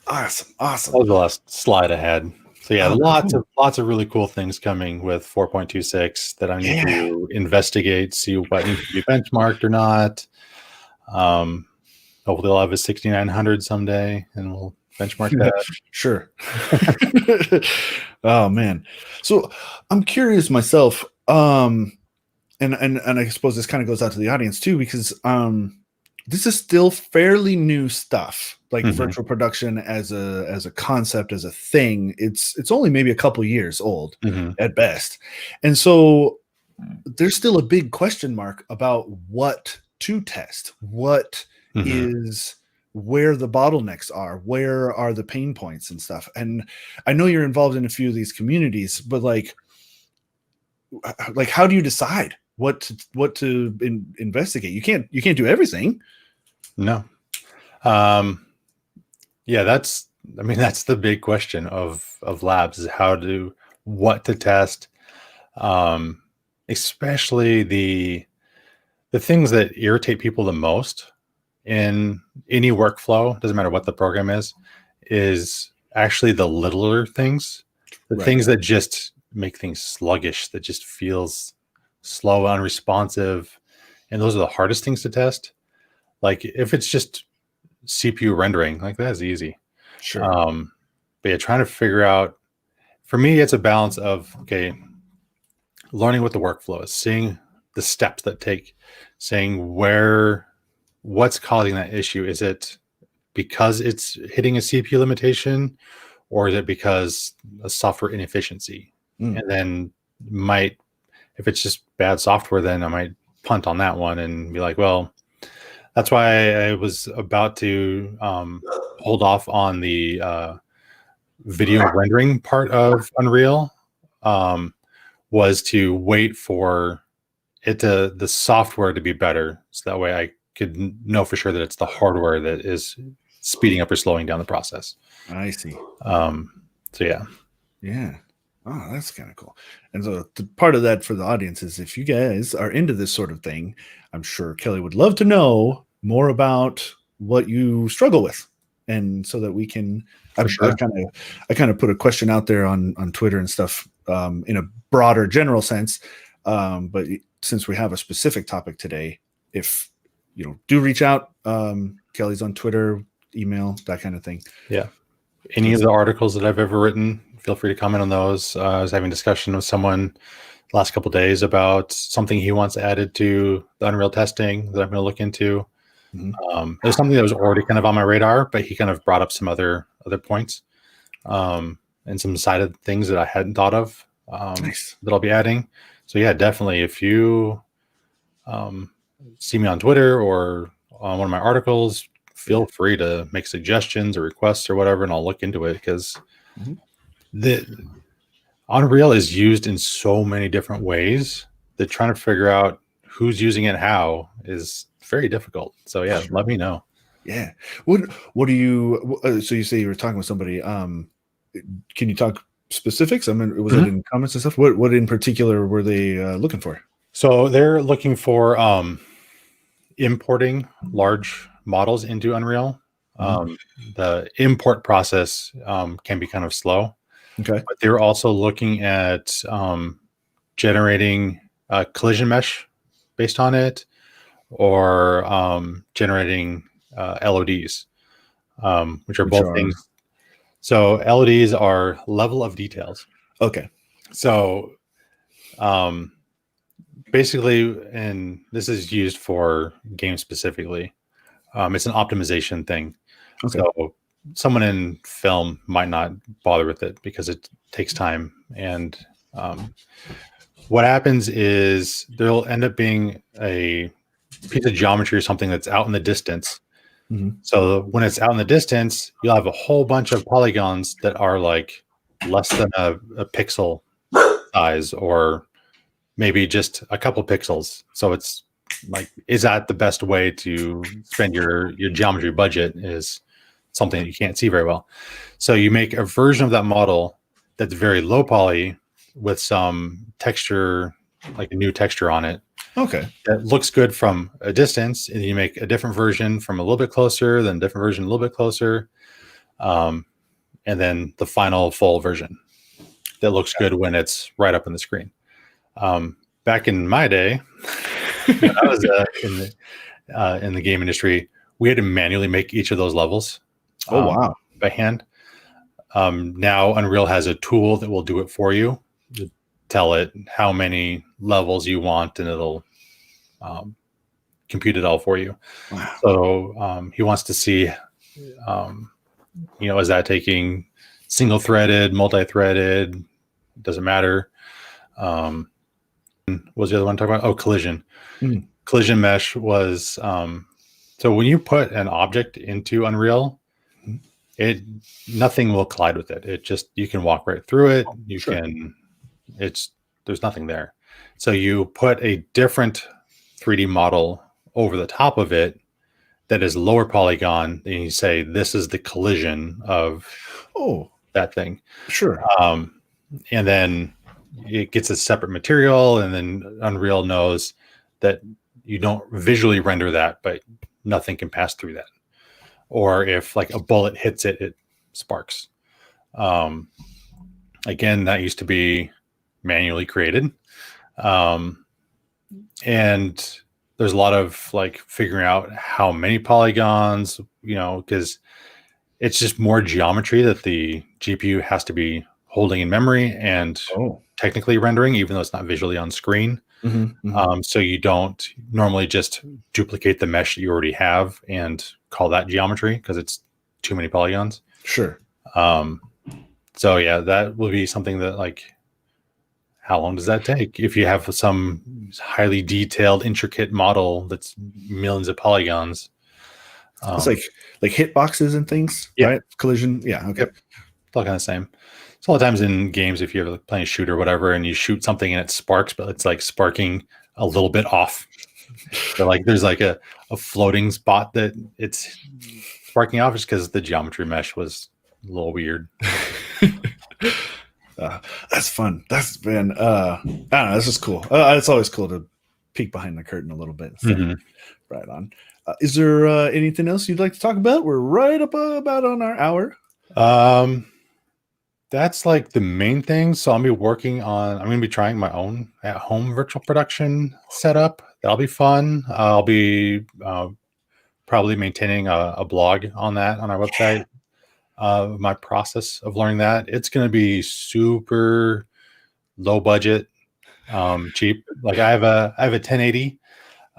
Awesome. That was the last slide I had. So yeah, lots of really cool things coming with 4.26 that I need to investigate, see what needs to be benchmarked or not. Hopefully they'll have a 6900 someday and we'll benchmark that. Sure. Oh man. So I'm curious myself. And I suppose this kind of goes out to the audience too, because this is still fairly new stuff, like virtual production as a concept, as a thing. It's only maybe a couple years old at best. And so there's still a big question mark about what to test, what is where the bottlenecks are, where are the pain points and stuff. And I know you're involved in a few of these communities, but like how do you decide what to investigate? You can't do everything. No. Yeah, that's the big question of labs, is what to test. Especially the things that irritate people the most in any workflow, doesn't matter what the program is actually the littler things, things that just make things sluggish, that just feels slow, unresponsive. And those are the hardest things to test. Like if it's just CPU rendering, like that's easy. Sure. But yeah, trying to figure out, for me, it's a balance of, okay, learning what the workflow is, seeing the steps that take, saying what's causing that issue. Is it because it's hitting a CPU limitation, or is it because of software inefficiency? And then if it's just bad software, then I might punt on that one and be like, well, that's why I was about to hold off on the video rendering part of Unreal, was to wait for the software to be better, so that way I could know for sure that it's the hardware that is speeding up or slowing down the process. I see. So yeah. Yeah. Oh, that's kind of cool. And so part of that for the audience is if you guys are into this sort of thing, I'm sure Kelly would love to know more about what you struggle with. And so that we can, I sure. kind of put a question out there on Twitter and stuff in a broader general sense. But since we have a specific topic today, if do reach out. Kelly's on Twitter, email, that kind of thing. Yeah. Any of the articles that I've ever written, feel free to comment on those. I was having a discussion with someone the last couple of days about something he wants added to the Unreal testing that I'm going to look into. Mm-hmm. It was something that was already kind of on my radar, but he kind of brought up some other points and some sided things that I hadn't thought of Nice. that I'll be adding. So yeah, definitely. If you see me on Twitter or on one of my articles, feel free to make suggestions or requests or whatever, and I'll look into it because the Unreal is used in so many different ways that trying to figure out who's using it how is very difficult. So yeah, let me know. Yeah. What do you? So you say you were talking with somebody. Can you talk specifics? I mean, was it in comments and stuff? What in particular were they looking for? So they're looking for importing large models into Unreal. The import process can be kind of slow. Okay. But they were also looking at generating a collision mesh based on it, or generating LODs, which are both things. So LODs are level of details. Okay. So basically, and this is used for games specifically, it's an optimization thing. Okay. So someone in film might not bother with it because it takes time. And what happens is there'll end up being a piece of geometry or something that's out in the distance. So when it's out in the distance, you'll have a whole bunch of polygons that are like less than a pixel size, or maybe just a couple pixels. So it's like, is that the best way to spend your geometry budget? Is something that you can't see very well. So you make a version of that model that's very low poly with some texture, like a new texture on it. Okay. That looks good from a distance, and you make a different version from a little bit closer, then a different version a little bit closer, and then the final full version that looks good when it's right up in the screen. Back in my day, when I was in the game industry, we had to manually make each of those levels. Oh, wow. By hand. Now Unreal has a tool that will do it for you. You tell it how many levels you want, and it'll compute it all for you. Wow. So he wants to see, is that taking single-threaded, multi-threaded? Doesn't matter. What was the other one talking about? Oh, collision. Collision mesh was so when you put an object into Unreal, nothing will collide with it. It just, you can walk right through it. There's nothing there. So you put a different 3D model over the top of it that is lower polygon, and you say, this is the collision of that thing. Sure. And then it gets a separate material, and then Unreal knows that you don't visually render that, but nothing can pass through that. Or if like a bullet hits it, it sparks. Again, that used to be manually created. And there's a lot of like figuring out how many polygons, because it's just more geometry that the GPU has to be holding in memory and technically rendering, even though it's not visually on screen. So you don't normally just duplicate the mesh that you already have and call that geometry because it's too many polygons. Sure. So yeah, that will be something that, like, how long does that take? If you have some highly detailed, intricate model that's millions of polygons. It's like hitboxes and things, right? Collision. Yeah. Okay. Yep. It's all kind of the same. So a lot of times in games, if you're playing a shoot or whatever, and you shoot something and it sparks, but it's like sparking a little bit off. So like there's like a floating spot that it's sparking off, just because the geometry mesh was a little weird. That's fun. That's been I don't know, this is cool. It's always cool to peek behind the curtain a little bit. So Mhm. right on. Is there anything else you'd like to talk about? We're right up about on our hour. That's like the main thing. So I'm going to be trying my own at home virtual production setup. That'll be fun. I'll be probably maintaining a blog on that on our website. My process of learning that, it's going to be super low budget, cheap. Like I have a 1080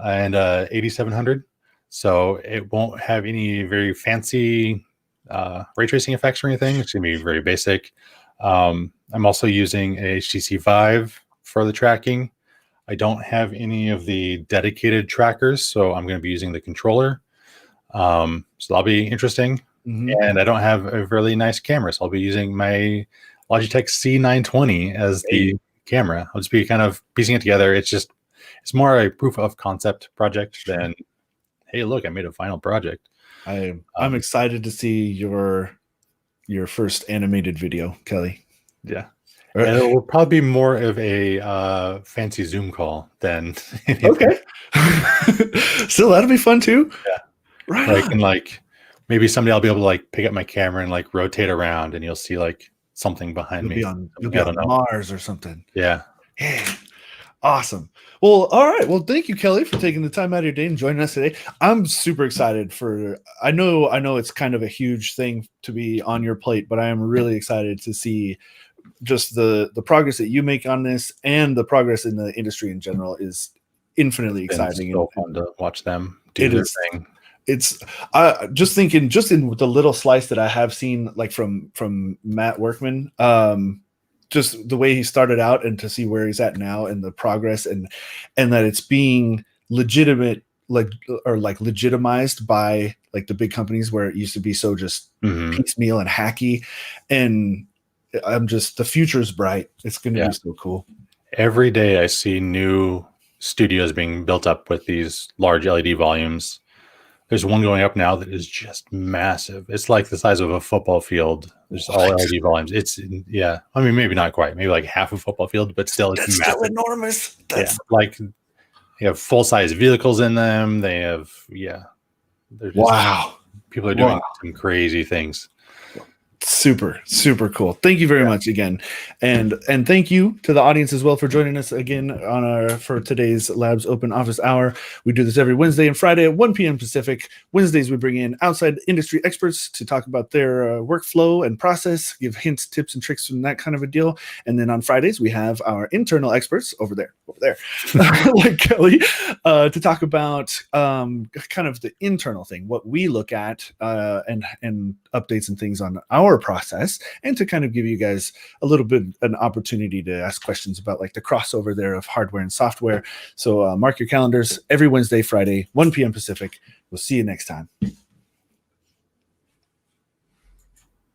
and 8700, so it won't have any very fancy ray tracing effects or anything. It's gonna be very basic. I'm also using a HTC Vive for the tracking. I don't have any of the dedicated trackers, so I'm going to be using the controller. So that'll be interesting. Mhm. And I don't have a really nice camera, so I'll be using my Logitech C920 as the camera. I'll just be kind of piecing it together. It's more a proof of concept project than, hey, look, I made a final project. I'm excited to see your first animated video, Kelly. Yeah. And it will probably be more of a fancy Zoom call than anything. Okay. Still, that'll be fun too. Yeah. Right. Like, and like maybe someday I'll be able to like pick up my camera and like rotate around and you'll see like something behind me. You'll be on Mars or something. Yeah. Yeah. Awesome. Well, all right. Well, thank you, Kelly, for taking the time out of your day and joining us today. I'm super excited I know it's kind of a huge thing to be on your plate, but I am really excited to see just the progress that you make on this, and the progress in the industry in general is infinitely exciting. It's so fun to watch them do It their is. thing. It's just thinking, just in the little slice that I have seen, like from Matt Workman, just the way he started out and to see where he's at now and the progress and that it's being legitimate, like legitimized by like the big companies, where it used to be so just piecemeal and hacky. And the future is bright. It's going to be so cool. Every day I see new studios being built up with these large LED volumes. There's one going up now that is just massive. It's like the size of a football field. There's all LED volumes. I mean, maybe not quite, maybe like half a football field, but still, it's massive. Still enormous. Like they have full size vehicles in them. They have, wow. People are doing some crazy things. Super, super cool. Thank you very much again. And thank you to the audience as well for joining us again for today's Labs Open Office Hour. We do this every Wednesday and Friday at 1 p.m. Pacific. Wednesdays, we bring in outside industry experts to talk about their workflow and process, give hints, tips, and tricks and that kind of a deal. And then on Fridays, we have our internal experts over there, like Kelly, to talk about kind of the internal thing, what we look at and updates and things on our process, and to kind of give you guys a little bit an opportunity to ask questions about like the crossover there of hardware and software. So mark your calendars every Wednesday, Friday, 1 p.m. Pacific. We'll see you next time.